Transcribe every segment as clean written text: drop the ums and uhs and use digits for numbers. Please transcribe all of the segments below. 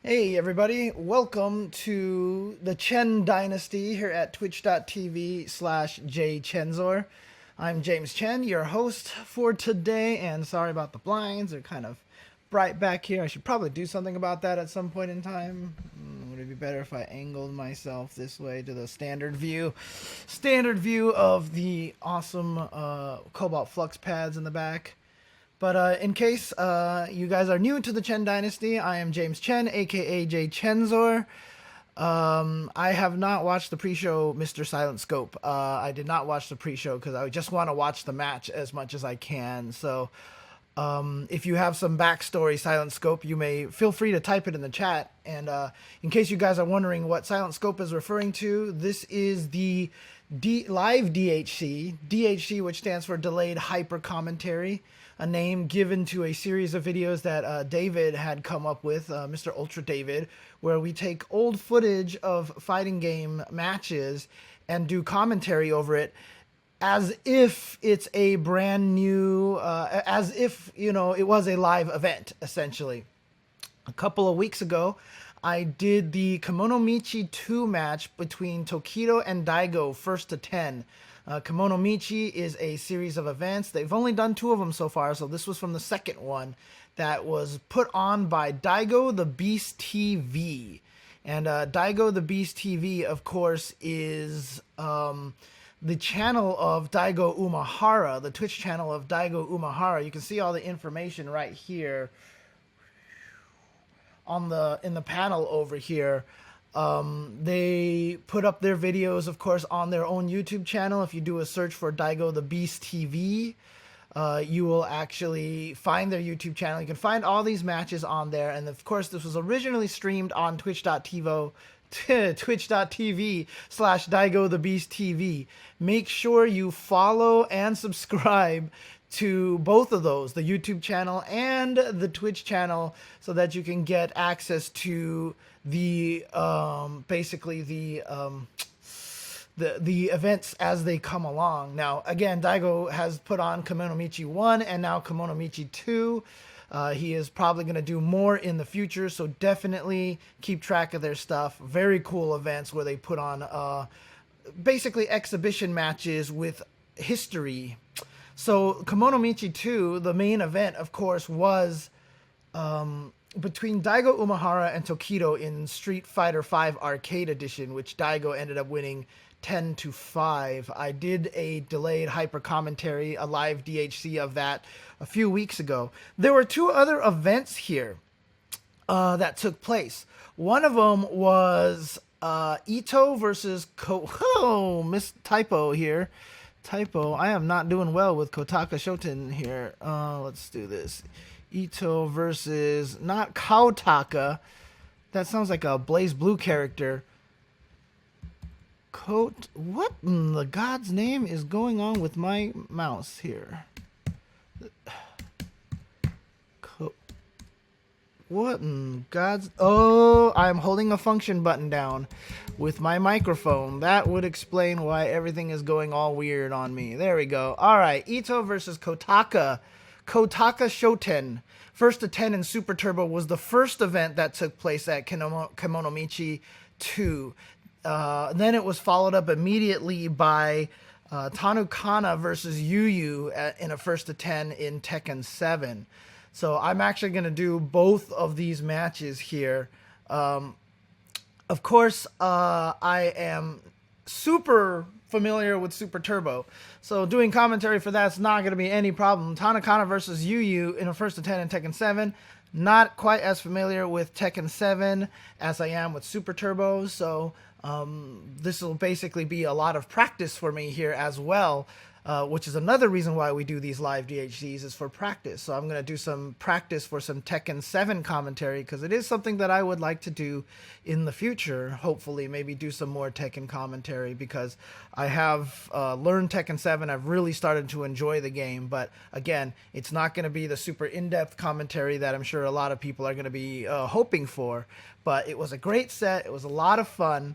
Hey everybody, welcome to the Chen Dynasty here at twitch.tv/jchensor. I'm James Chen, your host for today, and sorry about the blinds, they're kind of bright back here. I should probably do something about that at some point in time. Would it be better if I angled myself this way to the standard view of the awesome Cobalt Flux pads in the back? But in case you guys are new to the Chen Dynasty, I am James Chen, aka jchensor. I have not watched the pre-show Mr. Silent Scope. I did not watch the pre-show because I just want to watch the match as much as I can. So if you have some backstory Silent Scope, you may feel free to type it in the chat. And in case you guys are wondering what Silent Scope is referring to, this is the LiveDHC, DHC, which stands for Delayed Hyper Commentary, a name given to a series of videos that David had come up with, Mr. Ultra David, where we take old footage of fighting game matches and do commentary over it as if it's a brand new, as if, you know, it was a live event, essentially. A couple of weeks ago, I did the Kemonomichi 2 match between Tokido and Daigo, first to 10. Kemonomichi is a series of events. They've only done 2 of them so far, so this was from the second one that was put on by DaigoTheBeasTV. And DaigoTheBeasTV, of course, is the channel of Daigo Umehara, the Twitch channel of Daigo Umehara. You can see all the information right here on in the panel over here. They put up their videos, of course, on their own YouTube channel. If you do a search for DaigoTheBeasTV, you will actually find their YouTube channel. You can find all these matches on there. And of course, this was originally streamed on twitch.tv/DaigoTheBeasTV. Make sure you follow and subscribe to both of those, the YouTube channel and the Twitch channel, so that you can get access to the basically the events as they come along. Now, again, Daigo has put on Kemonomichi 1 and now Kemonomichi 2. He is probably going to do more in the future, so definitely keep track of their stuff. Very cool events where they put on basically exhibition matches with history. So Kemonomichi 2, the main event, of course, was between Daigo Umehara and Tokido in Street Fighter V Arcade Edition, which Daigo ended up winning 10-5. I did a delayed hyper commentary, a live DHC of that a few weeks ago. There were 2 other events here that took place. One of them was Ito versus typo here. Typo. I am not doing well with Kotaka Shoten here. Let's do this. Ito versus, not Kotaka. That sounds like a Blaze Blue character. What in the God's name is going on with my mouse here? What in God's... Oh, I'm holding a function button down with my microphone. That would explain why everything is going all weird on me. There we go. All right, Ito versus Kotaka. Kotaka Shoten. First to 10 in Super Turbo was the first event that took place at Kemonomichi 2. Then it was followed up immediately by Tanukana versus Yuyu in a first to 10 in Tekken 7. So I'm actually going to do both of these matches here. Of course, I am super familiar with Super Turbo, so doing commentary for that's not going to be any problem. Tanukana versus Yuyu in a first to 10 in Tekken 7. Not quite as familiar with Tekken 7 as I am with Super Turbo, so this will basically be a lot of practice for me here as well. Which is another reason why we do these live DHCs, is for practice. So I'm going to do some practice for some Tekken 7 commentary, because it is something that I would like to do in the future. Hopefully, maybe do some more Tekken commentary, because I have learned Tekken 7. I've really started to enjoy the game. But again, it's not going to be the super in-depth commentary that I'm sure a lot of people are going to be hoping for. But it was a great set. It was a lot of fun.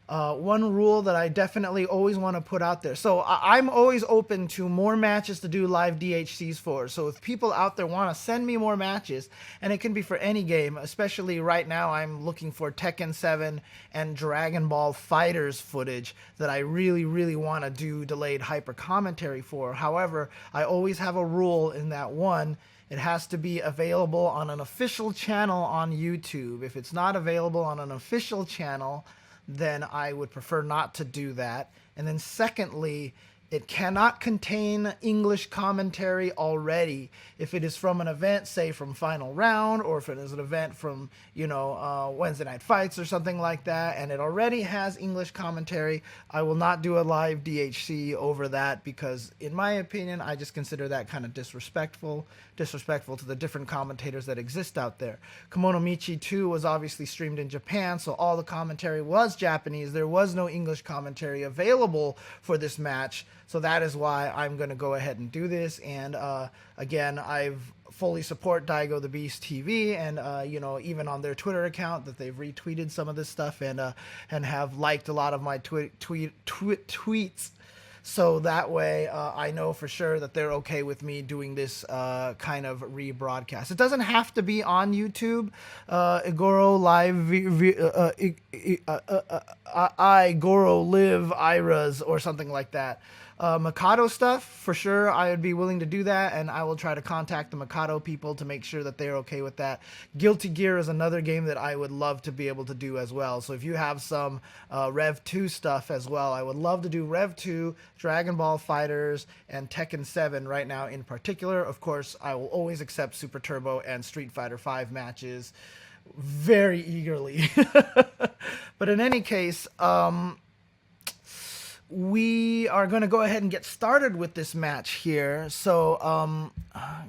one rule that I definitely always want to put out there. So I'm always open to more matches to do live DHCs for. So if people out there want to send me more matches, and it can be for any game, especially right now I'm looking for Tekken 7 and Dragon Ball Fighters footage that I really, really want to do delayed hyper commentary for. However, I always have a rule in that one. It has to be available on an official channel on YouTube. If it's not available on an official channel, then I would prefer not to do that. And then secondly, it cannot contain English commentary already. If it is from an event, say from Final Round, or if it is an event from, Wednesday Night Fights or something like that, and it already has English commentary, I will not do a live DHC over that because, in my opinion, I just consider that kind of disrespectful to the different commentators that exist out there. Kemonomichi 2 was obviously streamed in Japan, so all the commentary was Japanese. There was no English commentary available for this match. So that is why I'm going to go ahead and do this. And again, I've fully support DaigoTheBeasTV, and even on their Twitter account that they've retweeted some of this stuff and have liked a lot of my tweets. So that way I know for sure that they're okay with me doing this kind of rebroadcast. It doesn't have to be on YouTube. Igoro Live, Goro Live Iras or something like that. Mikado stuff, for sure, I would be willing to do that, and I will try to contact the Mikado people to make sure that they're okay with that. Guilty Gear is another game that I would love to be able to do as well. So if you have some Rev 2 stuff as well, I would love to do Rev 2, Dragon Ball Fighters, and Tekken 7 right now in particular. Of course, I will always accept Super Turbo and Street Fighter V matches very eagerly. But in any case, we are going to go ahead and get started with this match here. So I'm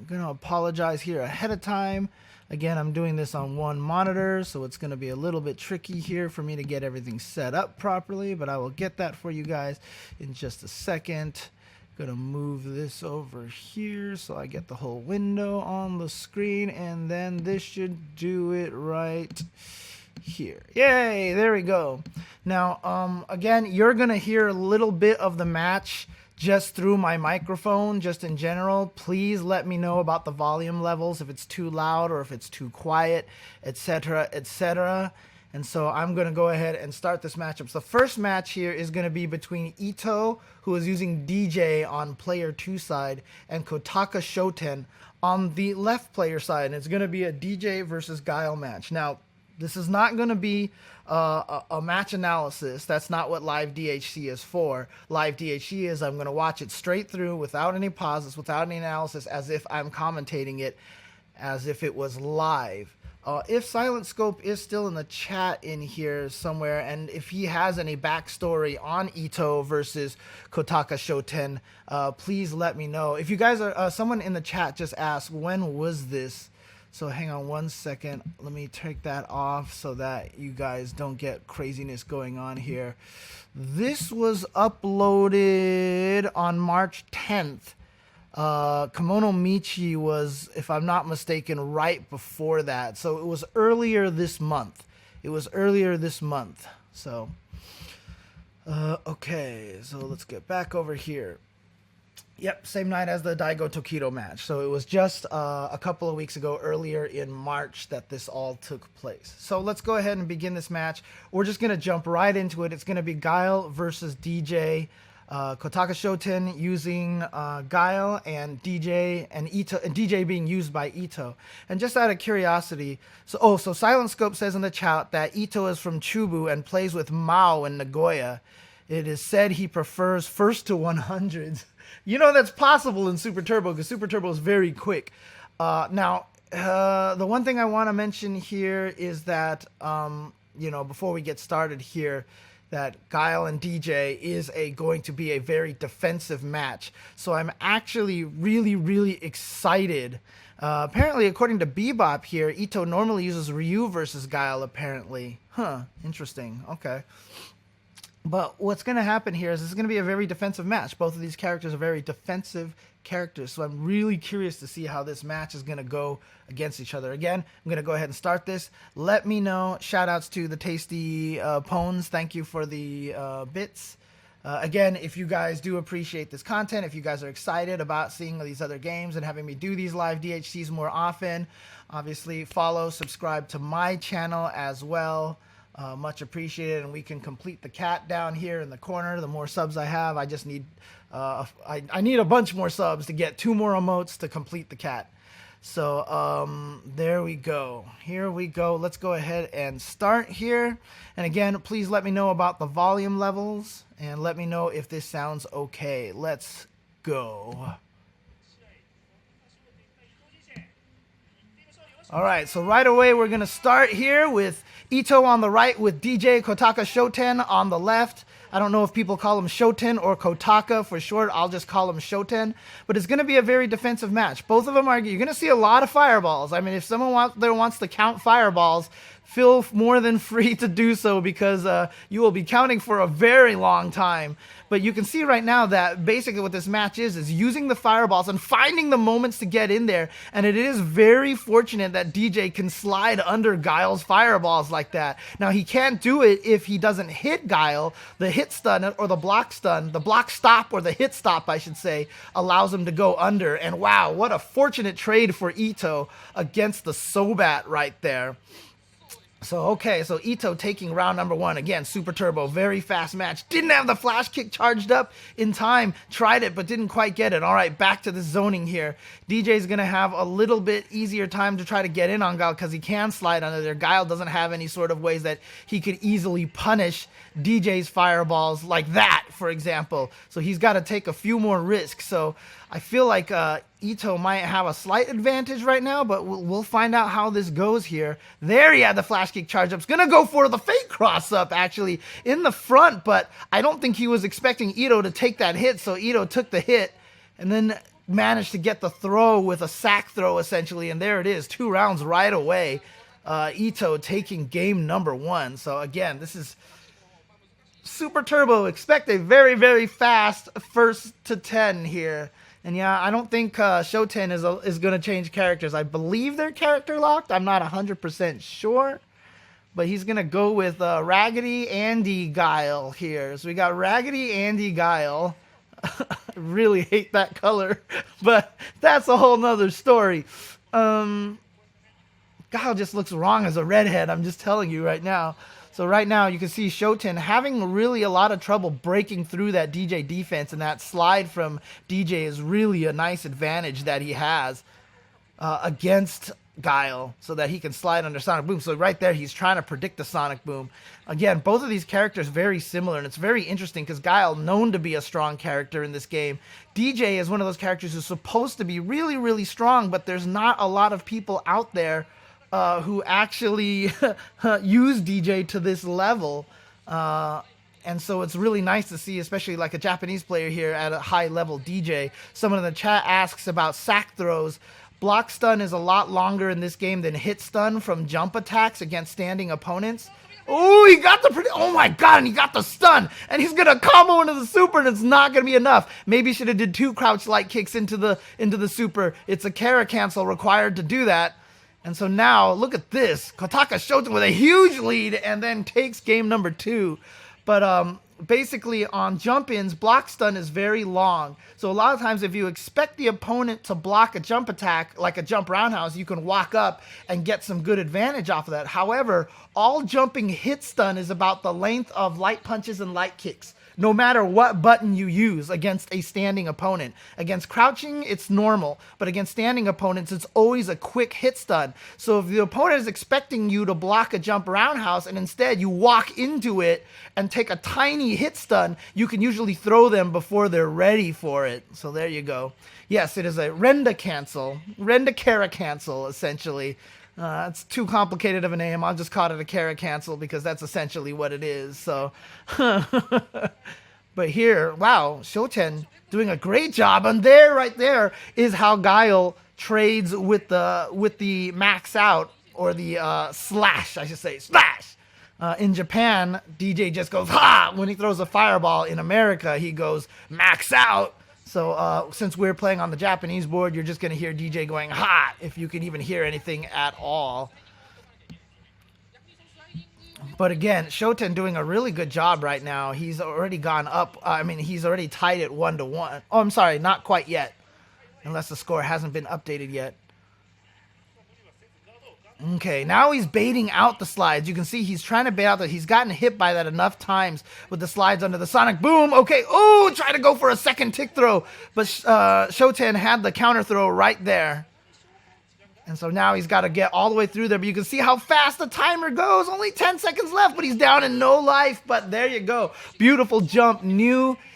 going to apologize here ahead of time. Again, I'm doing this on one monitor, so it's going to be a little bit tricky here for me to get everything set up properly, but I will get that for you guys in just a second. Going to move this over here so I get the whole window on the screen, and then this should do it right here. Yay, there we go. Now, again, you're gonna hear a little bit of the match just through my microphone, just in general. Please let me know about the volume levels, if it's too loud or if it's too quiet, etc., etc. And so I'm gonna go ahead and start this matchup. So the first match here is gonna be between Ito, who is using Dee Jay on player 2 side, and Kotaka Shoten on the left player side. And it's gonna be a Dee Jay versus Guile match. Now, this is not going to be a match analysis. That's not what live DHC is for. Live DHC is I'm going to watch it straight through without any pauses, without any analysis, as if I'm commentating it as if it was live. If Silent Scope is still in the chat in here somewhere, and if he has any backstory on Ito versus Kotaka Shoten, please let me know. If you guys are, someone in the chat just asked, when was this? So hang on one second. Let me take that off so that you guys don't get craziness going on here. This was uploaded on March 10th. Kemonomichi was, if I'm not mistaken, right before that. So it was earlier this month. So, okay. So let's get back over here. Yep, same night as the Daigo Tokido match. So it was just a couple of weeks ago, earlier in March, that this all took place. So let's go ahead and begin this match. We're just going to jump right into it. It's going to be Guile versus Dee Jay. Kotaka Shoten using Guile, and Dee Jay and Ito, and Dee Jay being used by Ito. And just out of curiosity, so Silent Scope says in the chat that Ito is from Chubu and plays with Mao in Nagoya. It is said he prefers first to 100s. That's possible in Super Turbo because Super Turbo is very quick. Now, the one thing I want to mention here is that, before we get started here, that Guile and Dee Jay is going to be a very defensive match. So I'm actually really, really excited. Apparently, according to Bebop here, Ito normally uses Ryu versus Guile, apparently. Huh, interesting. Okay. But what's going to happen here is this is going to be a very defensive match. Both of these characters are very defensive characters, so I'm really curious to see how this match is going to go against each other. Again, I'm going to go ahead and start this. Let me know. Shout-outs to the Tasty Pones. Thank you for the bits. Again, if you guys do appreciate this content, if you guys are excited about seeing these other games and having me do these live DHCs more often, obviously follow, subscribe to my channel as well. Much appreciated, and we can complete the cat down here in the corner. The more subs I have, I just need I need a bunch more subs to get 2 more emotes to complete the cat. So there we go. Here we go. Let's go ahead and start here. And again, please let me know about the volume levels and let me know if this sounds okay. Let's go. All right, so right away we're going to start here with Ito on the right with DJ Kotaka Shoten on the left. I don't know if people call him Shoten or Kotaka for short. I'll just call him Shoten. But it's going to be a very defensive match. Both of them are, you're going to see a lot of fireballs. I mean, if someone wants to count fireballs, feel more than free to do so, because you will be counting for a very long time. But you can see right now that basically what this match is using the fireballs and finding the moments to get in there. And it is very fortunate that DJ can slide under Guile's fireballs like that. Now, he can't do it if he doesn't hit Guile. The hit stun or the block stun, the block stop or the hit stop, I should say, allows him to go under. And wow, what a fortunate trade for Ito against the Sobat right there. So, okay, so Ito taking round number 1. Again, super turbo, very fast match. Didn't have the flash kick charged up in time. Tried it, but didn't quite get it. All right, back to the zoning here. DJ's going to have a little bit easier time to try to get in on Guile because he can slide under there. Guile doesn't have any sort of ways that he could easily punish DJ's fireballs like that, for example. So he's got to take a few more risks. So I feel like Ito might have a slight advantage right now, but we'll find out how this goes here. There he had the flash kick charge up. He's going to go for the fake cross up, actually, in the front, but I don't think he was expecting Ito to take that hit, so Ito took the hit and then managed to get the throw with a sack throw, essentially, and there it is, 2 rounds right away. Ito taking game number 1. So again, this is super turbo. Expect a very, very fast first to 10 here. And yeah, I don't think Shoten is going to change characters. I believe they're character locked. I'm not 100% sure. But he's going to go with Raggedy Andy Guile here. So we got Raggedy Andy Guile. I really hate that color. But that's a whole nother story. Guile just looks wrong as a redhead. I'm just telling you right now. So right now you can see Shoten having really a lot of trouble breaking through that DJ defense, and that slide from DJ is really a nice advantage that he has against Guile, so that he can slide under Sonic Boom. So right there he's trying to predict the Sonic Boom. Again, both of these characters very similar, and it's very interesting because Guile, known to be a strong character in this game. DJ is one of those characters who's supposed to be really, really strong, but there's not a lot of people out there who actually use DJ to this level. And so it's really nice to see, especially like a Japanese player here at a high level DJ. Someone in the chat asks about sack throws. Block stun is a lot longer in this game than hit stun from jump attacks against standing opponents. Oh, he got the oh my god, and he got the stun, and he's gonna combo into the super, and it's not gonna be enough. Maybe he should have did 2 crouch light kicks into the super. It's a Kara cancel required to do that. And so now, look at this. Kotaka Shoten with a huge lead and then takes game number 2. But basically on jump-ins, block stun is very long. So a lot of times if you expect the opponent to block a jump attack, like a jump roundhouse, you can walk up and get some good advantage off of that. However, all jumping hit stun is about the length of light punches and light kicks, no matter what button you use against a standing opponent. Against crouching, it's normal, but against standing opponents, it's always a quick hit stun. So if the opponent is expecting you to block a jump roundhouse and instead you walk into it and take a tiny hit stun, you can usually throw them before they're ready for it. So there you go. Yes, it is a Renda cancel, Renda Kara cancel, essentially. It's too complicated of a name. I'll just call it a Kara cancel because that's essentially what it is. So, but here, wow, Shoten doing a great job. And there, right there, is how Guile trades with the max out, or the slash, I should say, slash. In Japan, DJ just goes, ha! When he throws a fireball. In America, he goes, max out. So since we're playing on the Japanese board, you're just going to hear DJ going, ha! If you can even hear anything at all. But again, Shoten doing a really good job right now. He's already gone up. He's already tied it 1-1. Oh, I'm sorry, not quite yet. Unless the score hasn't been updated yet. Okay, now he's baiting out the slides. You can see he's trying to bait out that. He's gotten hit by that enough times with the slides under the Sonic Boom. Okay, oh, try to go for a second tick throw. But Shoten had the counter throw right there. And so now he's got to get all the way through there. But you can see how fast the timer goes. Only 10 seconds left, but he's down in no life. But there you go. Beautiful jump.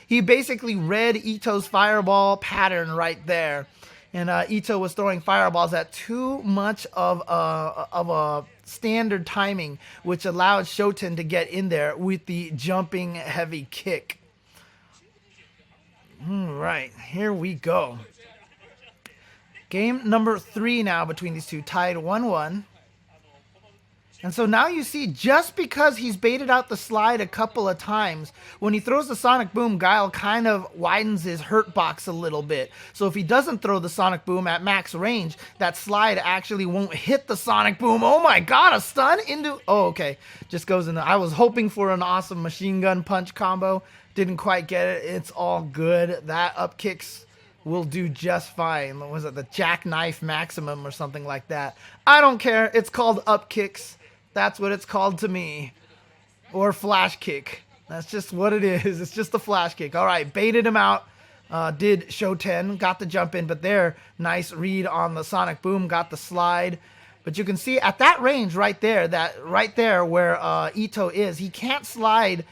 He basically read Ito's fireball pattern right there. And Ito was throwing fireballs at too much of a standard timing, which allowed Shoten to get in there with the jumping heavy kick. All right, here we go. Game number 3 now between these two, tied 1-1. And so now you see, just because he's baited out the slide a couple of times, when he throws the Sonic Boom, Guile kind of widens his hurt box a little bit. So if he doesn't throw the Sonic Boom at max range, that slide actually won't hit the Sonic Boom. Oh my god, a stun into... Oh, okay. Just goes in the... I was hoping for an awesome machine gun punch combo. Didn't quite get it. It's all good. That up kicks will do just fine. What was it? The jackknife maximum or something like that. I don't care. It's called up kicks. That's what it's called to me. Or flash kick. That's just what it is. It's just a flash kick. All right, baited him out. Did Shoten. Got the jump in, but there, nice read on the Sonic Boom. Got the slide. But you can see at that range right there, where Ito is, he can't slide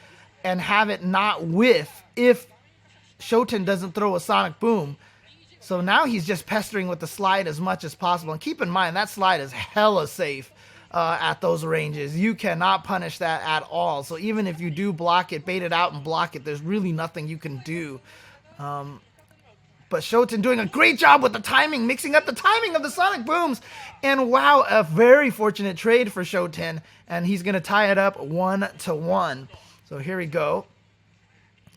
and have it not whiff if Shoten doesn't throw a Sonic Boom. So now he's just pestering with the slide as much as possible. And keep in mind, that slide is hella safe. At those ranges. You cannot punish that at all. So even if you do block it, bait it out and block it, there's really nothing you can do. But Shoten doing a great job with the timing, mixing up the timing of the Sonic Booms. And wow, a very fortunate trade for Shoten. And he's going to tie it up 1-1. So here we go.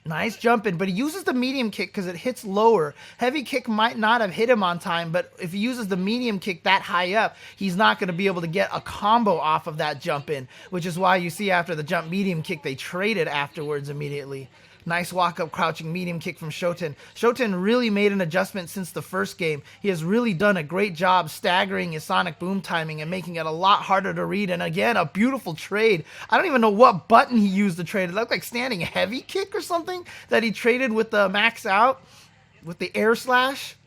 Nice jump in, but he uses the medium kick because it hits lower. Heavy kick might not have hit him on time, but if he uses the medium kick that high up, he's not going to be able to get a combo off of that jump in, which is why you see after the jump medium kick, they traded afterwards immediately. Nice walk-up crouching medium kick from Shoten. Shoten really made an adjustment since the first game. He has really done a great job staggering his Sonic Boom timing and making it a lot harder to read. And again, a beautiful trade. I don't even know what button he used to trade. It looked like standing heavy kick or something that he traded with the max out, with the air slash.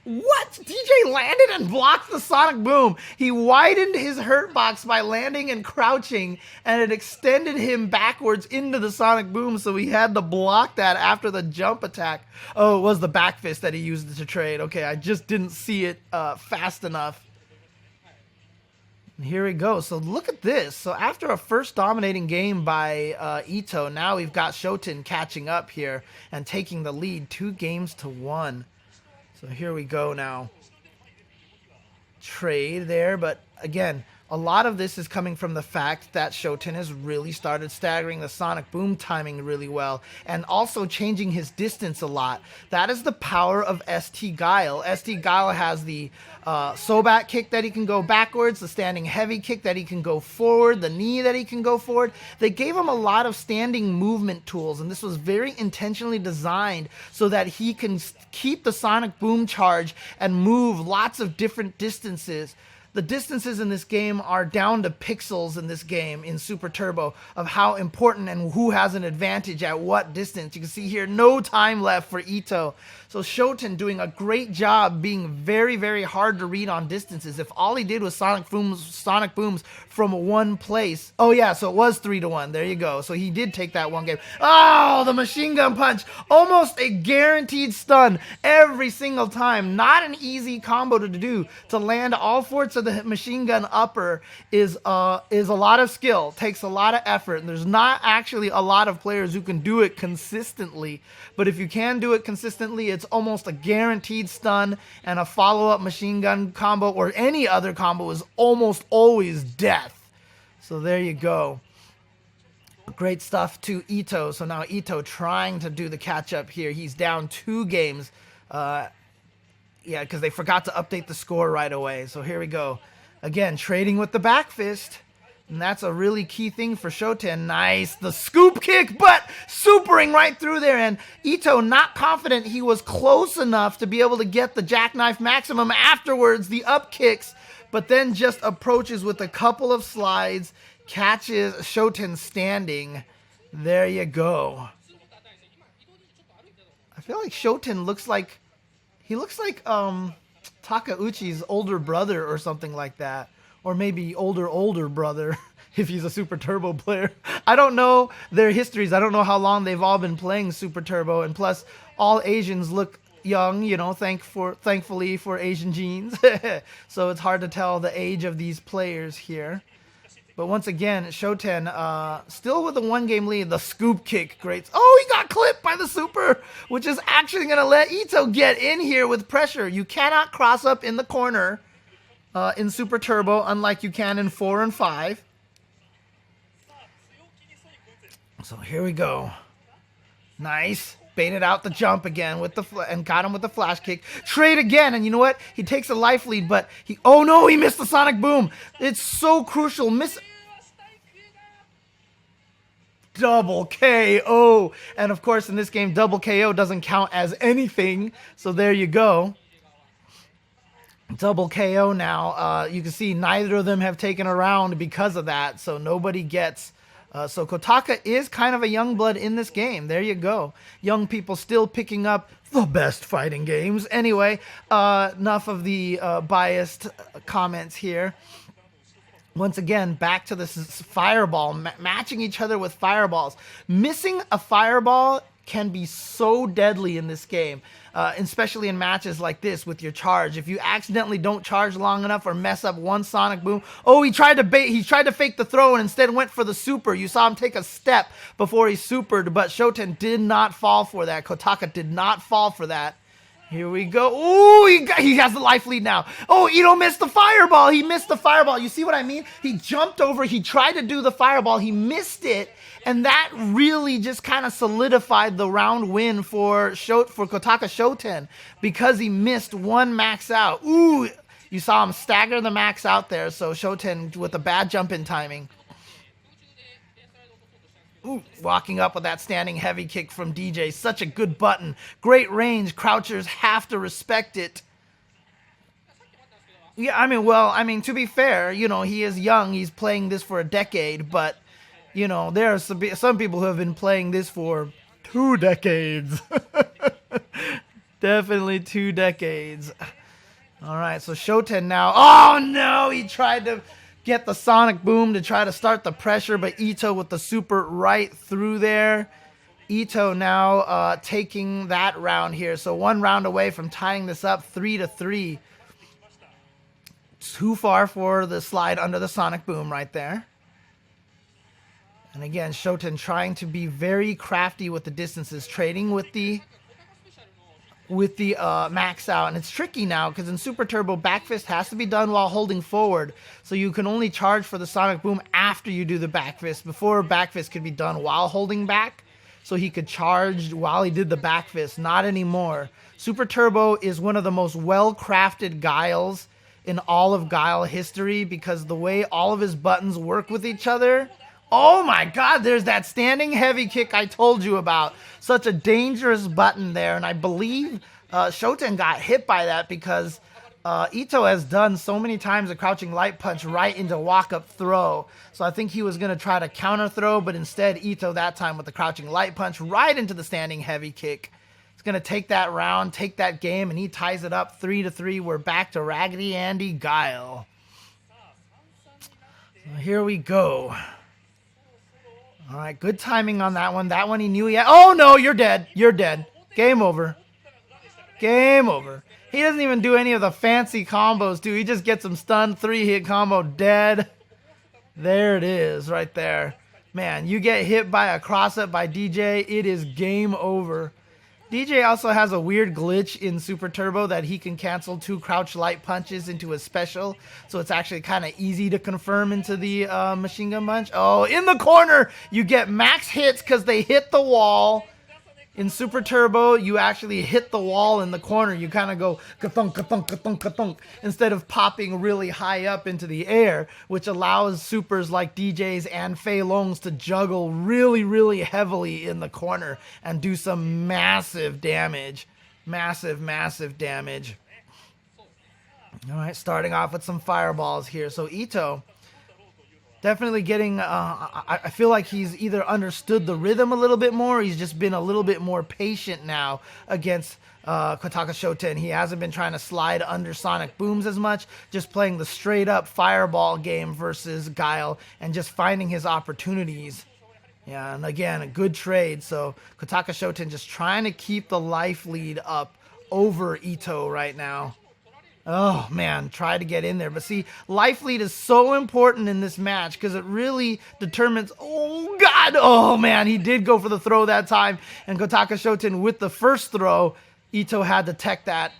What? DJ landed and blocked the Sonic Boom. He widened his hurt box by landing and crouching, and it extended him backwards into the Sonic Boom, so he had to block that after the jump attack. Oh, it was the back fist that he used to trade. Okay, I just didn't see it fast enough. And here we go. So look at this. So after a first dominating game by Ito, now we've got Shoten catching up here and taking the lead 2-1. So here we go now. Trade there, but again, a lot of this is coming from the fact that Shoten has really started staggering the Sonic Boom timing really well and also changing his distance a lot. That is the power of ST Guile. ST Guile has the Sobat kick that he can go backwards, the standing heavy kick that he can go forward, the knee that he can go forward. They gave him a lot of standing movement tools, and this was very intentionally designed so that he can keep the Sonic Boom charge and move lots of different distances. The distances in this game are down to pixels in this game in Super Turbo of how important and who has an advantage at what distance. You can see here, no time left for Ito. So Shoten doing a great job being very, very hard to read on distances. If all he did was Sonic Booms from one place. Oh yeah, so it was 3-1. There you go. So he did take that one game. Oh, the machine gun punch. Almost a guaranteed stun every single time. Not an easy combo to do. To land all fours of the machine gun upper is a lot of skill. Takes a lot of effort. And there's not actually a lot of players who can do it consistently. But if you can do it consistently, it's almost a guaranteed stun, and a follow-up machine gun combo or any other combo is almost always death. So there you go. Great stuff to Ito. So now Ito trying to do the catch up here. He's down 2 games. Yeah, because they forgot to update the score right away. So here we go. Again, trading with the back fist. And that's a really key thing for Shoten. Nice. The scoop kick, but supering right through there. And Ito not confident he was close enough to be able to get the jackknife maximum afterwards, the up kicks, but then just approaches with a couple of slides, catches Shoten standing. There you go. I feel like Shoten looks like, he looks like Takeuchi's older brother or something like that. Or maybe older brother, if he's a Super Turbo player. I don't know their histories. I don't know how long they've all been playing Super Turbo. And plus, all Asians look young, you know, thankfully for Asian genes. So it's hard to tell the age of these players here. But once again, Shoten still with a 1-game lead. The scoop kick, great. Oh, he got clipped by the super, which is actually going to let Ito get in here with pressure. You cannot cross up in the corner in Super Turbo, unlike you can in 4 and 5. So here we go. Nice. Baited out the jump again with the and got him with the flash kick. Trade again, and you know what? He takes a life lead, but oh no, he missed the sonic boom. It's so crucial. Double KO. And of course, in this game, double KO doesn't count as anything. So there you go. Double KO now. You can see neither of them have taken a round because of that. So nobody gets... so Kotaka is kind of a young blood in this game. There you go. Young people still picking up the best fighting games. Anyway, enough of the biased comments here. Once again, back to this fireball. Matching each other with fireballs. Missing a fireball can be so deadly in this game. Especially in matches like this with your charge. If you accidentally don't charge long enough or mess up one sonic boom. Oh, he tried to fake the throw and instead went for the super. You saw him take a step before he supered, but Shoten did not fall for that. Kotaka did not fall for that. Here we go. Ooh, he has the life lead now. Oh, Ito missed the fireball. He missed the fireball. You see what I mean? He jumped over. He tried to do the fireball. He missed it. And that really just kind of solidified the round win for Kotaka Shoten because he missed one max out. Ooh, you saw him stagger the max out there. So Shoten with a bad jump in timing. Ooh, walking up with that standing heavy kick from Dee Jay. Such a good button. Great range. Crouchers have to respect it. Yeah, I mean, to be fair, you know, he is young. He's playing this for a decade, but, you know, there are some people who have been playing this for 2 decades. Definitely 2 decades. All right, so Shoten now. Oh, no, he tried to get the sonic boom to try to start the pressure, but Ito with the super right through there. Ito now taking that round here. So 1 round away from tying this up 3-3. Too far for the slide under the sonic boom right there. And again, Shoten trying to be very crafty with the distances, trading with the max out. And it's tricky now because in Super Turbo, back fist has to be done while holding forward. So you can only charge for the sonic boom after you do the back fist. Before, back fist could be done while holding back. So he could charge while he did the back fist. Not anymore. Super Turbo is one of the most well-crafted Guiles in all of Guile history because the way all of his buttons work with each other. Oh my god, there's that standing heavy kick I told you about. Such a dangerous button there, and I believe Shoten got hit by that because Ito has done so many times a crouching light punch right into walk-up throw. So I think he was going to try to counter throw, but instead Ito that time with the crouching light punch right into the standing heavy kick. He's going to take that round, take that game, and he ties it up 3-3. We're back to Raggedy Andy Guile. So here we go. All right, good timing on that one. That one he knew he had. Oh, no, you're dead. You're dead. Game over. Game over. He doesn't even do any of the fancy combos, dude. He just gets him stunned. 3-hit combo, dead. There it is right there. Man, you get hit by a cross-up by Dee Jay, it is game over. DJ also has a weird glitch in Super Turbo that he can cancel 2 crouch light punches into a special, so it's actually kind of easy to confirm into the machine gun punch. Oh, in the corner, you get max hits because they hit the wall. In Super Turbo, you actually hit the wall in the corner. You kind of go ka-thunk, ka-thunk, ka-thunk, ka-thunk, instead of popping really high up into the air, which allows supers like DJs and Fei Long's to juggle really, really heavily in the corner and do some massive damage. Massive, massive damage. All right, starting off with some fireballs here. So Ito definitely getting, I feel like he's either understood the rhythm a little bit more, or he's just been a little bit more patient now against Kotaka Shoten. He hasn't been trying to slide under sonic booms as much, just playing the straight up fireball game versus Guile and just finding his opportunities. Yeah, and again, a good trade. So Kotaka Shoten just trying to keep the life lead up over Ito right now. Oh, man, try to get in there. But see, life lead is so important in this match because it really determines... Oh, God! Oh, man, he did go for the throw that time. And Kotaka Shoten with the first throw, Ito had to tech that.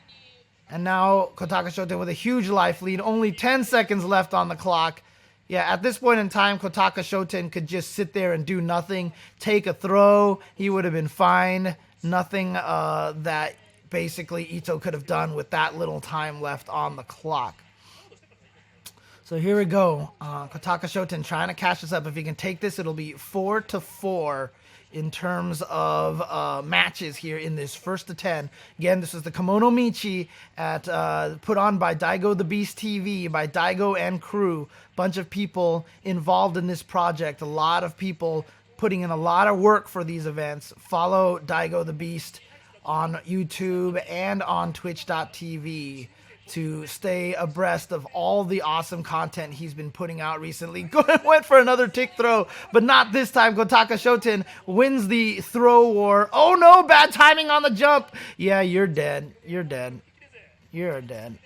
And now Kotaka Shoten with a huge life lead. Only 10 seconds left on the clock. Yeah, at this point in time, Kotaka Shoten could just sit there and do nothing. Take a throw. He would have been fine. Nothing that... basically Ito could have done with that little time left on the clock. So here we go. Kotaka Shoten trying to catch this up. If he can take this, it'll be 4-4 in terms of matches here in this first to 10. Again, this is the Kemonomichi at put on by DaigoTheBeasTV, by Daigo and crew. Bunch of people involved in this project. A lot of people putting in a lot of work for these events. Follow Daigo the Beast on YouTube and on twitch.tv to stay abreast of all the awesome content he's been putting out recently. Went for another tick throw, but not this time. Kotaka Shoten wins the throw war. Oh no, bad timing on the jump. Yeah, you're dead. You're dead. You're dead.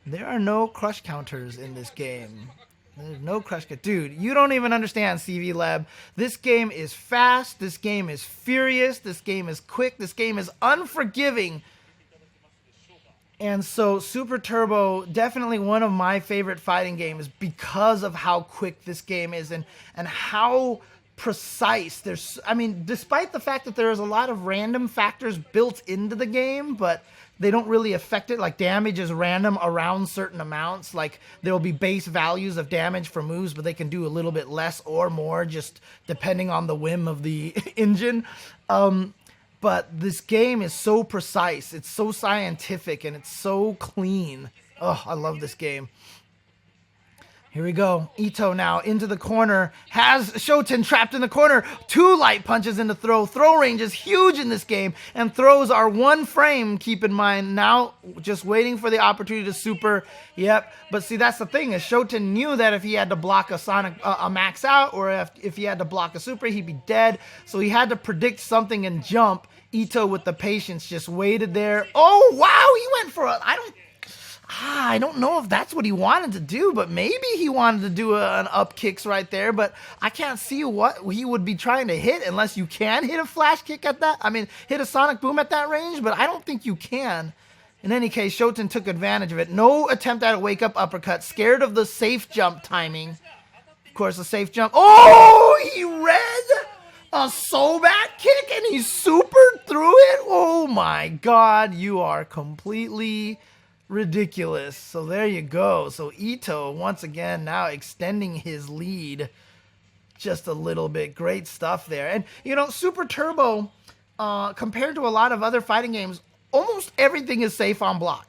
There are no crush counters in this game. There's no crush cut. Dude, you don't even understand, CV Lab. This game is fast. This game is furious. This game is quick. This game is unforgiving. And so Super Turbo, definitely one of my favorite fighting games because of how quick this game is and how precise. I mean, despite the fact that there is a lot of random factors built into the game, but they don't really affect it. Like, damage is random around certain amounts. Like, there will be base values of damage for moves, but they can do a little bit less or more, just depending on the whim of the engine. But this game is so precise. It's so scientific, and it's so clean. Oh, I love this game. Here we go. Ito now into the corner. Has Shoten trapped in the corner. 2 light punches in the throw. Throw range is huge in this game. And throws are 1 frame, keep in mind. Now just waiting for the opportunity to super. Yep. But see, that's the thing. Is Shoten knew that if he had to block a max out, or if he had to block a super, he'd be dead. So he had to predict something and jump. Ito with the patience just waited there. Oh, wow. He went for I don't know if that's what he wanted to do, but maybe he wanted to do an up kicks right there, but I can't see what he would be trying to hit unless you can hit a flash kick at that. I mean, hit a sonic boom at that range, but I don't think you can. In any case, Shoten took advantage of it. No attempt at a wake-up uppercut. Scared of the safe jump timing. Of course, the safe jump. Oh, he read a Sobat kick and he supered through it. Oh my God, you are completely ridiculous. So there you go. So Ito once again now extending his lead just a little bit. Great stuff there. And you know, Super Turbo, compared to a lot of other fighting games, almost everything is safe on block.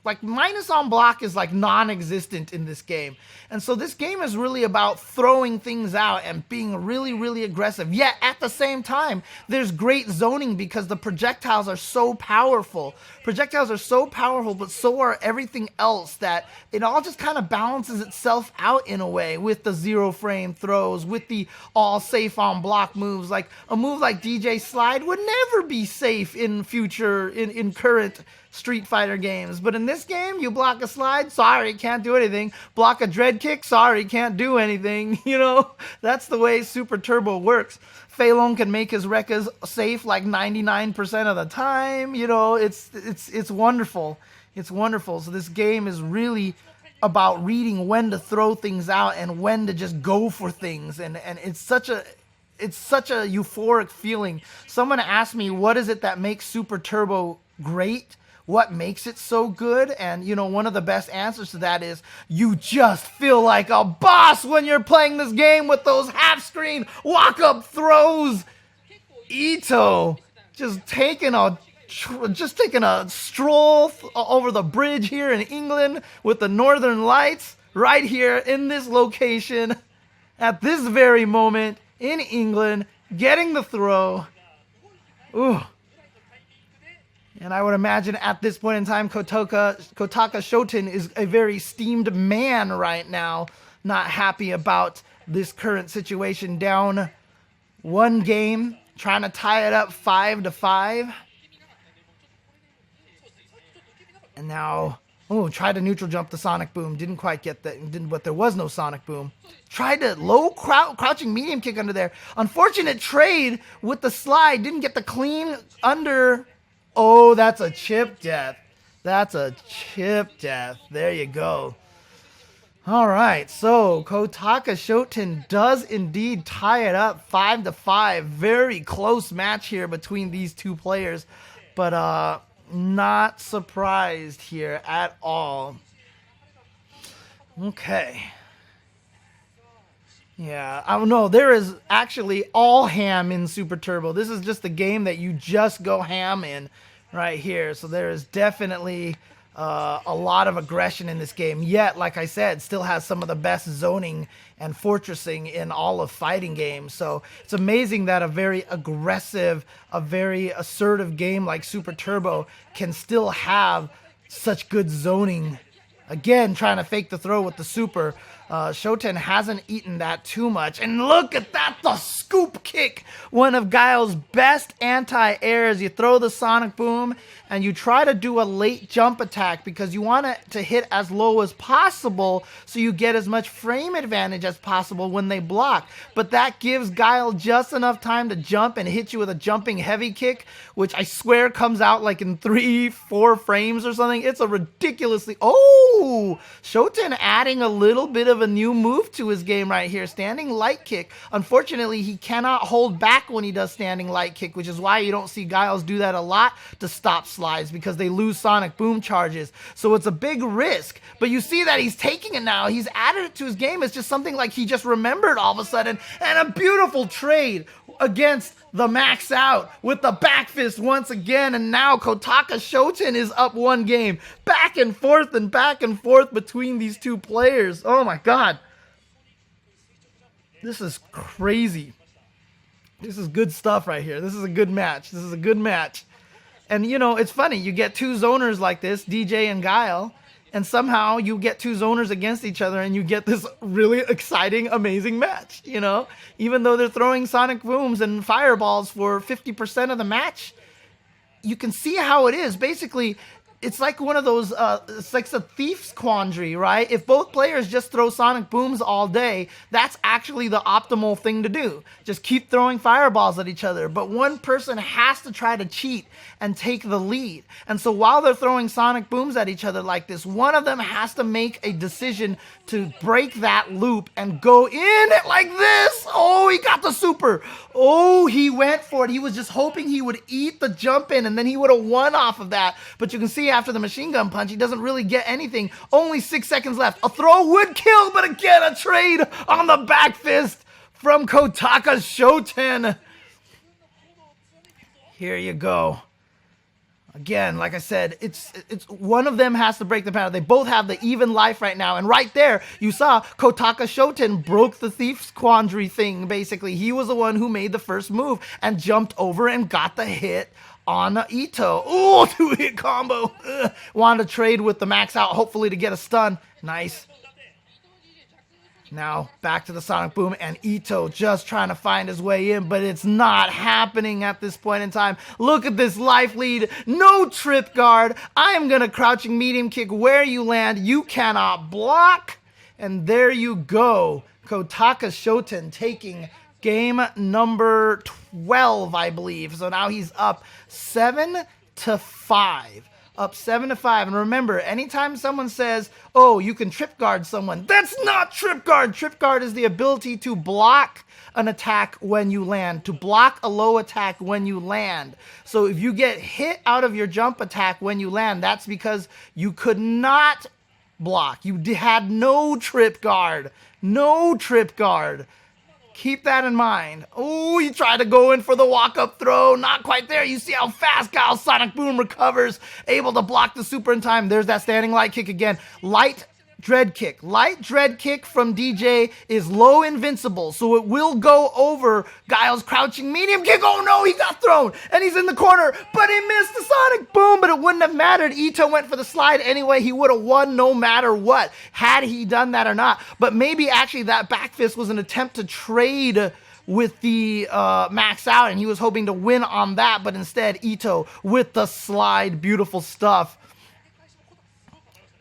Like, minus on block is like non-existent in this game. And so this game is really about throwing things out and being really, really aggressive. Yet at the same time, there's great zoning because the projectiles are so powerful. Projectiles are so powerful, but so are everything else, that it all just kind of balances itself out in a way with the 0 frame throws, with the all safe on block moves. Like a move like DJ Slide would never be safe in current Street Fighter games. But in this game, you block a slide, sorry, can't do anything. Block a dread kick, sorry, can't do anything. You know, that's the way Super Turbo works. Fei Long can make his Rekkas safe like 99% of the time. You know, it's wonderful. It's wonderful. So this game is really about reading when to throw things out and when to just go for things. And it's such a euphoric feeling. Someone asked me, what is it that makes Super Turbo great? What makes it so good? And, you know, one of the best answers to that is you just feel like a boss when you're playing this game with those half-screen walk-up throws. Ito just taking a stroll over the bridge here in England with the Northern Lights right here in this location at this very moment in England, getting the throw. Ooh. And I would imagine at this point in time, Kotaka Shoten is a very steamed man right now, not happy about this current situation. Down one game, trying to tie it up 5-5. And now, tried to neutral jump the Sonic Boom. Didn't quite get that, but there was no Sonic Boom. Tried to low crouching medium kick under there. Unfortunate trade with the slide. Didn't get the clean under. Oh, that's a chip death. That's a chip death. There you go. All right, so Kotaka Shoten does indeed tie it up 5-5. Very close match here between these two players, but not surprised here at all. Okay. Yeah, I don't know. There is actually all ham in Super Turbo. This is just a game that you just go ham in right here. So there is definitely a lot of aggression in this game. Yet, like I said, still has some of the best zoning and fortressing in all of fighting games. So it's amazing that a very aggressive, a very assertive game like Super Turbo can still have such good zoning. Again, trying to fake the throw with the super. Shoten hasn't eaten that too much. And look at that, the scoop kick. One of Guile's best anti-airs. You throw the Sonic Boom and you try to do a late jump attack because you want it to hit as low as possible so you get as much frame advantage as possible when they block. But that gives Guile just enough time to jump and hit you with a jumping heavy kick, which I swear comes out like in 3-4 frames or something. It's a ridiculously... Oh! Shoten adding a little bit of a new move to his game right here. Standing light kick. Unfortunately, he cannot hold back when he does standing light kick, which is why you don't see Guiles do that a lot to stop slides, because they lose Sonic Boom charges. So it's a big risk. But you see that he's taking it now. He's added it to his game. It's just something like he just remembered all of a sudden. And a beautiful trade against the max out with the back fist once again. And now Kotaka Shoten is up one game. Back and forth between these two players. Oh my god. This is crazy. This is good stuff right here. This is a good match. This is a good match. And you know, it's funny. You get two zoners like this, Dee Jay and Guile, and somehow you get two zoners against each other and you get this really exciting, amazing match, you know? Even though they're throwing Sonic Booms and Fireballs for 50% of the match, you can see how it is. Basically, it's like one of those, it's like a thief's quandary, right? If both players just throw Sonic Booms all day, that's actually the optimal thing to do. Just keep throwing fireballs at each other. But one person has to try to cheat and take the lead. And so while they're throwing Sonic Booms at each other like this, one of them has to make a decision to break that loop and go in it like this. Oh, he got the super. Oh, he went for it. He was just hoping he would eat the jump in and then he would have won off of that. But you can see after the machine gun punch, he doesn't really get anything. Only 6 seconds left. A throw would kill, but again, a trade on the back fist from Kotaka Shoten. Here you go. Again, like I said, it's one of them has to break the pattern. They both have the even life right now. And right there, you saw Kotaka Shoten broke the thief's quandary thing, basically. He was the one who made the first move and jumped over and got the hit on Ito. Ooh, 2-hit combo. Wanted to trade with the max out, hopefully to get a stun. Nice. Now, back to the Sonic Boom, and Ito just trying to find his way in, but it's not happening at this point in time. Look at this life lead. No trip guard. I am going to crouching medium kick where you land. You cannot block. And there you go. Kotaka Shoten taking game number 12, I believe. So now he's up 7-5. Up 7-5. And remember, anytime someone says, oh, you can trip guard someone, that's not trip guard. Trip guard is the ability to block an attack when you land, to block a low attack when you land. So if you get hit out of your jump attack when you land, that's because you could not block. You had no trip guard. No trip guard. Keep that in mind. Oh, he tried to go in for the walk-up throw. Not quite there. You see how fast Guile's Sonic Boom recovers. Able to block the super in time. There's that standing light kick again. Light dread kick. Light dread kick from Dee Jay is low invincible, so it will go over Guile's crouching medium kick. Oh no, he got thrown, and he's in the corner, but he missed the Sonic Boom, but it wouldn't have mattered. Ito went for the slide anyway. He would have won no matter what, had he done that or not. But maybe actually that back fist was an attempt to trade with the max out, and he was hoping to win on that, but instead Ito with the slide. Beautiful stuff.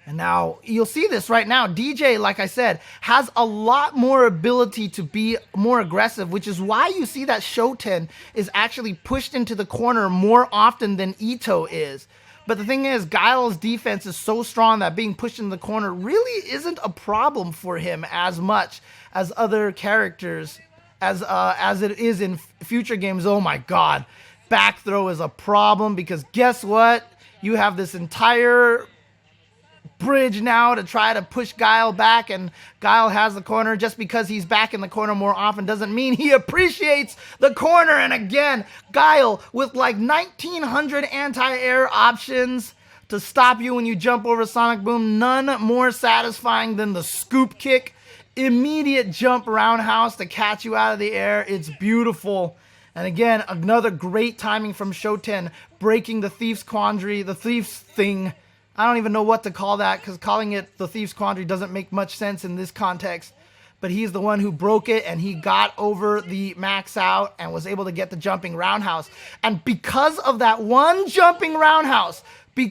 And now, you'll see this right now. Dee Jay, like I said, has a lot more ability to be more aggressive, which is why you see that Shoten is actually pushed into the corner more often than Ito is. But the thing is, Guile's defense is so strong that being pushed into the corner really isn't a problem for him as much as other characters, as it is in future games. Oh my god. Back throw is a problem because guess what? You have this entire bridge now to try to push Guile back, and Guile has the corner. Just because he's back in the corner more often doesn't mean he appreciates the corner. And again, Guile with like 1900 anti-air options to stop you when you jump over Sonic Boom. None more satisfying than the scoop kick. Immediate jump roundhouse to catch you out of the air. It's beautiful. And again, another great timing from Shoten, breaking the Thief's Quandary, the Thief's thing. I don't even know what to call that, because calling it the Thief's Quandary doesn't make much sense in this context. But he's the one who broke it, and he got over the max out and was able to get the jumping roundhouse. And because of that one jumping roundhouse, that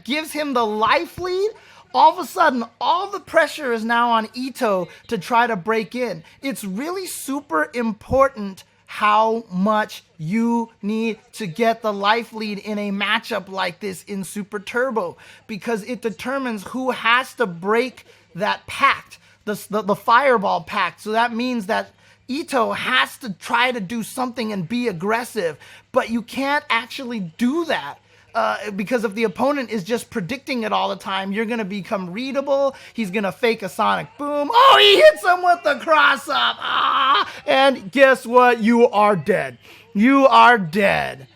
gives him the life lead, all of a sudden, all the pressure is now on Ito to try to break in. It's really super important how much you need to get the life lead in a matchup like this in Super Turbo, because it determines who has to break that pact, the fireball pact. So that means that Ito has to try to do something and be aggressive, but you can't actually do that. Because if the opponent is just predicting it all the time, you're going to become readable. He's going to fake a Sonic Boom. Oh, he hits him with the cross-up. And guess what? You are dead. You are dead.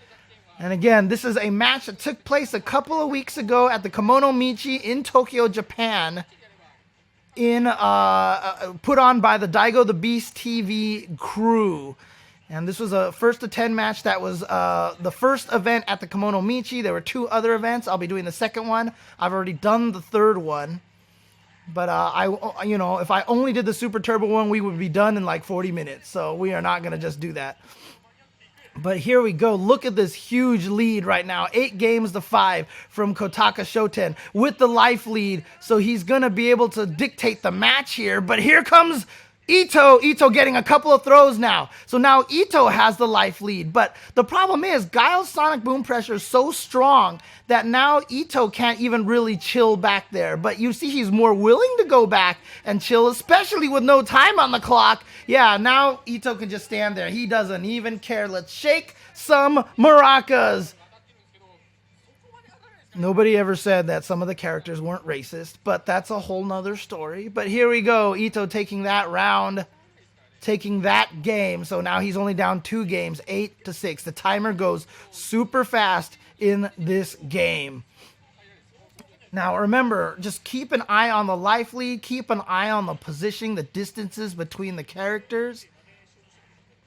And again, this is a match that took place a couple of weeks ago at the Kemonomichi in Tokyo, Japan. Put on by the DaigoTheBeasTV crew. And this was a 1-10 match that was the first event at the Kemonomichi. There were 2 other events. I'll be doing the second one. I've already done the third one. But if I only did the Super Turbo one, we would be done in like 40 minutes. So we are not going to just do that. But here we go. Look at this huge lead right now. 8-5 from Kotaka Shoten with the life lead. So he's going to be able to dictate the match here. But here comes Ito getting a couple of throws now. So now Ito has the life lead. But the problem is, Guile's Sonic Boom pressure is so strong that now Ito can't even really chill back there. But you see he's more willing to go back and chill, especially with no time on the clock. Yeah, now Ito can just stand there. He doesn't even care. Let's shake some maracas. Nobody ever said that some of the characters weren't racist, but that's a whole nother story. But here we go. Ito taking that round, taking that game. So now he's only down 2 games, 8-6. The timer goes super fast in this game. Now remember, just keep an eye on the life lead. Keep an eye on the positioning, the distances between the characters.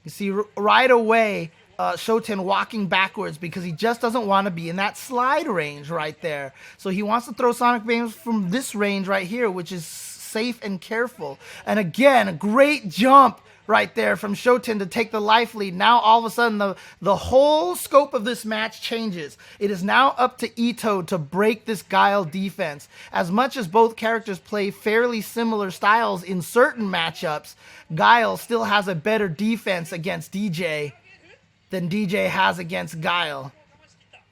You see right away, Shoten walking backwards because he just doesn't want to be in that slide range right there. So he wants to throw Sonic Beams from this range right here, which is safe and careful. And again, a great jump right there from Shoten to take the life lead. Now all of a sudden the whole scope of this match changes. It is now up to Ito to break this Guile defense. As much as both characters play fairly similar styles in certain matchups, Guile still has a better defense against DJ than DJ has against Guile.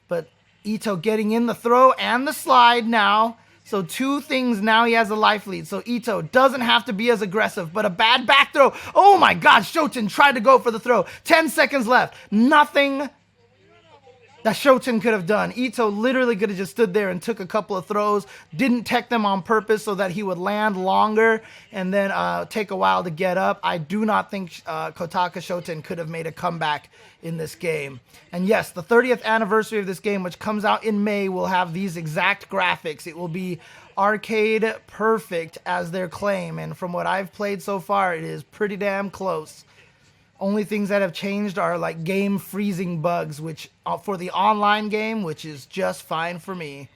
But Ito getting in the throw and the slide now. So two things, now he has a life lead. So Ito doesn't have to be as aggressive, but a bad back throw. Oh my God, Shoten tried to go for the throw. 10 seconds left. Nothing that Shoten could have done. Ito literally could have just stood there and took a couple of throws, didn't tech them on purpose so that he would land longer and then take a while to get up. I do not think Kotaka Shoten could have made a comeback in this game. And yes, the 30th anniversary of this game, which comes out in May, will have these exact graphics. It will be arcade perfect as their claim, and from what I've played so far, it is pretty damn close. Only things that have changed are like game freezing bugs, which for the online game, which is just fine for me.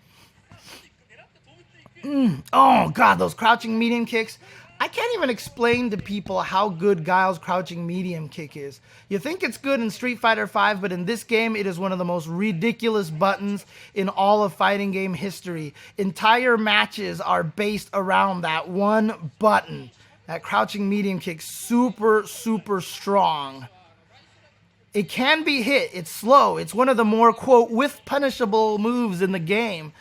Oh God, those crouching medium kicks. I can't even explain to people how good Guile's crouching medium kick is. You think it's good in Street Fighter V, but in this game, it is one of the most ridiculous buttons in all of fighting game history. Entire matches are based around that one button. That crouching medium kick, super, super strong. It can be hit. It's slow. It's one of the more, quote, whiff punishable moves in the game,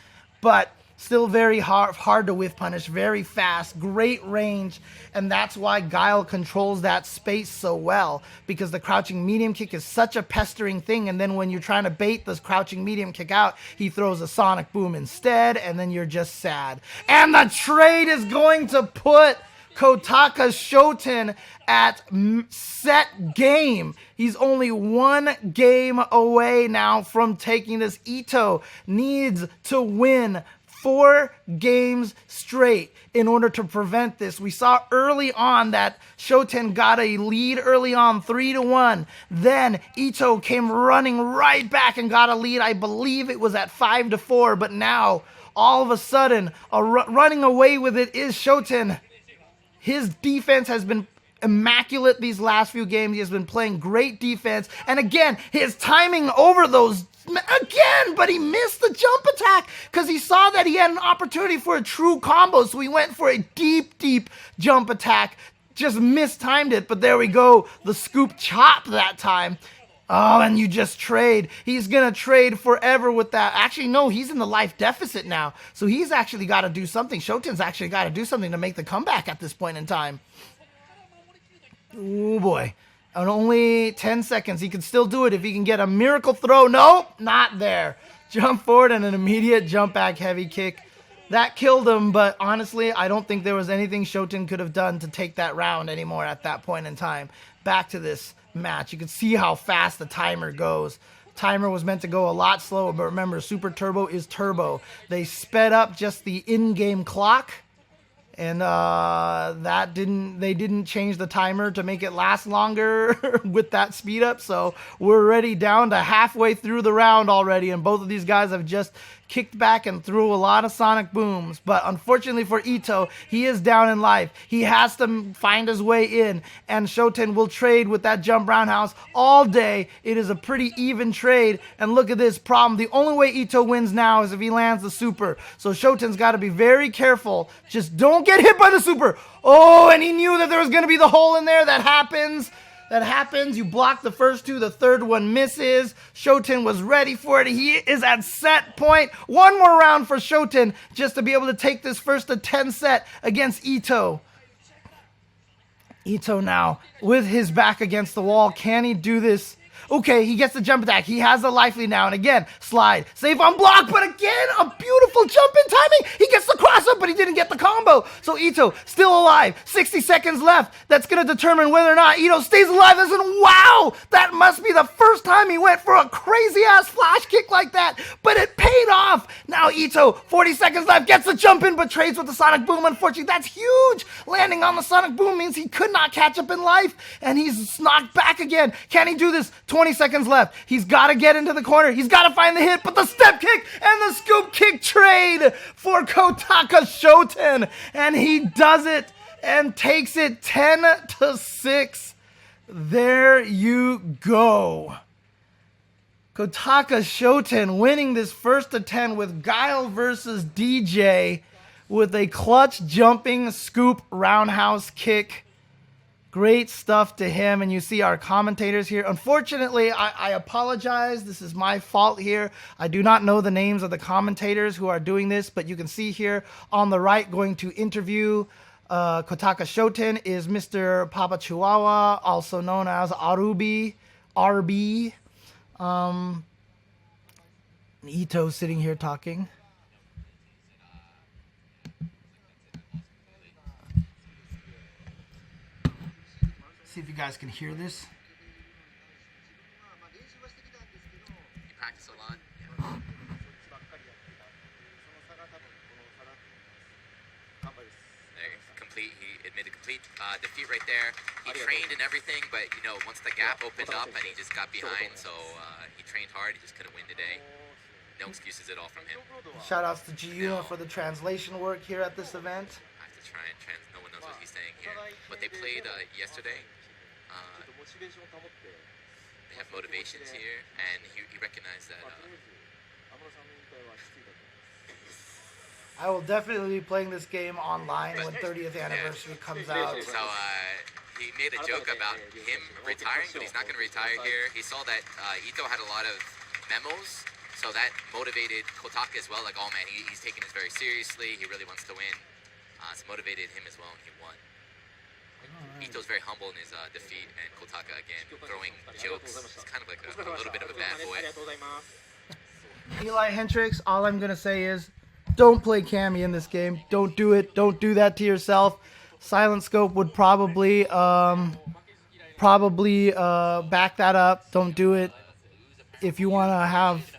but still very hard to whiff punish, very fast, great range, and that's why Guile controls that space so well, because the crouching medium kick is such a pestering thing, and then when you're trying to bait this crouching medium kick out, he throws a sonic boom instead, and then you're just sad. And the trade is going to put Kotaka Shoten at set game. He's only one game away now from taking this. Ito needs to win 4 games straight in order to prevent this. We saw early on that Shoten got a lead early on, 3-1. Then Ito came running right back and got a lead. I believe it was at 5-4, but now all of a sudden running away with it is Shoten. His defense has been immaculate these last few games. He has been playing great defense. And again, his timing over those again, but he missed the jump attack because he saw that he had an opportunity for a true combo. So he went for a deep, deep jump attack. Just mistimed it, but there we go. The scoop chop that time. Oh, and you just trade. He's going to trade forever with that. Actually, no, he's in the life deficit now. So he's actually got to do something. Shoten's actually got to do something to make the comeback at this point in time. Oh, boy. And only 10 seconds. He can still do it if he can get a miracle throw. Nope, not there. Jump forward and an immediate jump back heavy kick. That killed him, but honestly, I don't think there was anything Shoten could have done to take that round anymore at that point in time. Back to this match. You can see how fast the timer goes. Timer was meant to go a lot slower, but remember, Super Turbo is turbo. They sped up just the in-game clock, and they didn't change the timer to make it last longer with that speed up. So we're already down to halfway through the round already, and both of these guys have just kicked back and threw a lot of sonic booms. But unfortunately for Ito, he is down in life. He has to find his way in, and Shoten will trade with that jump roundhouse all day. It is a pretty even trade, and look at this problem. The only way Ito wins now is if he lands the super. So Shoten's got to be very careful. Just don't get hit by the super. Oh, and he knew that there was going to be the hole in there. That happens. You block the first two, the third one misses. Shoten was ready for it. He is at set point. One more round for Shoten just to be able to take this first to 10 set against Ito. Ito now with his back against the wall. Can he do this? Okay, he gets the jump attack. He has the life lead now. And again, slide. Safe on block. But again, a beautiful jump in timing. He gets the cross up, but he didn't get the combo. So Ito still alive. 60 seconds left. That's going to determine whether or not Ito stays alive. Listen, wow. That must be the first time he went for a crazy-ass flash kick like that. But it paid off. Now Ito, 40 seconds left, gets the jump in, but trades with the sonic boom. Unfortunately, that's huge. Landing on the sonic boom means he could not catch up in life. And he's knocked back again. Can he do this? 20 seconds left. He's got to get into the corner. He's got to find the hit, but the step kick and the scoop kick trade for Kotaka Shoten. And he does it and takes it 10-6. There you go. Kotaka Shoten winning this first to 10 with Guile versus Dee Jay with a clutch jumping scoop roundhouse kick. Great stuff to him. And you see our commentators here. Unfortunately, I apologize. This is my fault here. I do not know the names of the commentators who are doing this, but you can see here on the right going to interview Kotaka Shoten is Mr. Papa Chihuahua, also known as Arubi, RB. Ito sitting here talking. See if you guys can hear this. You practice a lot? Complete. He admitted complete defeat right there. He trained and everything, but you know, once the gap opened up and he just got behind, so he trained hard. He just couldn't win today. No excuses at all from him. Shout outs to Yuyu for the translation work here at this event. I have to try and no one knows what he's saying here. But they played yesterday. They have motivations here, and he recognized that. I will definitely be playing this game online when 30th anniversary comes out. So he made a joke about him retiring, but he's not going to retire here. He saw that Ito had a lot of memos, so that motivated Kotaka as well. Like, oh man, he's taking this very seriously. He really wants to win. So motivated him as well, and he won. Ito's very humble in his defeat, and Kotaka again throwing jokes. It's kind of like a little bit of a bad boy. Eli Hendricks, all I'm gonna say is, don't play Cammy in this game. Don't do it. Don't do that to yourself. Silent Scope would probably back that up. Don't do it. If you want to have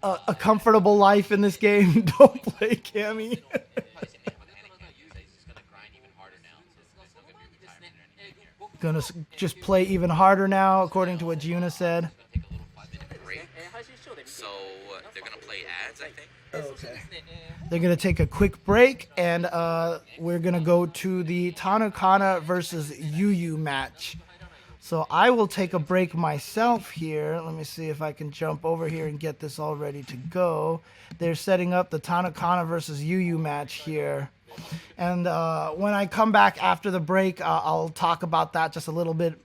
a comfortable life in this game, don't play Cammy. Gonna just play even harder now, according to what Giuna said. So they're gonna play ads, I think. Okay. They're gonna take a quick break, and we're gonna go to the Tanukana versus Yuyu match. So I will take a break myself here. Let me see if I can jump over here and get this all ready to go. They're setting up the Tanukana versus Yuyu match here. And when I come back after the break, I'll talk about that just a little bit.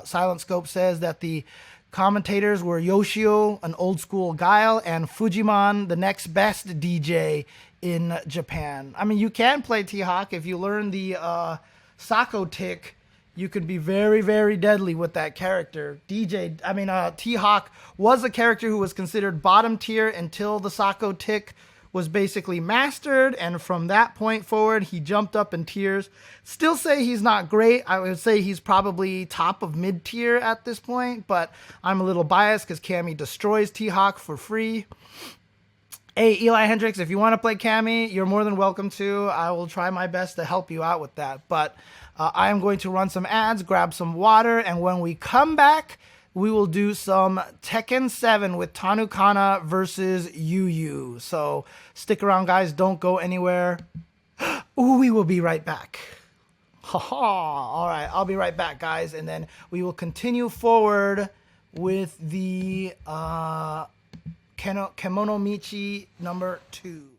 Silent Scope says that the commentators were Yoshio, an old school Guile, and Fujiman, the next best DJ in Japan. I mean, you can play T-Hawk. If you learn the Sako tick, you could be very, very deadly with that character. T-Hawk was a character who was considered bottom tier until the Sako tick was basically mastered, and from that point forward, he jumped up in tiers. Still say he's not great. I would say he's probably top of mid-tier at this point, but I'm a little biased because Cammy destroys T-Hawk for free. Hey, Eli Hendricks, if you want to play Cammy, you're more than welcome to. I will try my best to help you out with that, but I am going to run some ads, grab some water, and when we come back, we will do some Tekken 7 with Tanukana versus Yuyu. So stick around, guys. Don't go anywhere. Ooh, we will be right back. Ha-ha. All right, I'll be right back, guys. And then we will continue forward with the Kemonomichi number 2.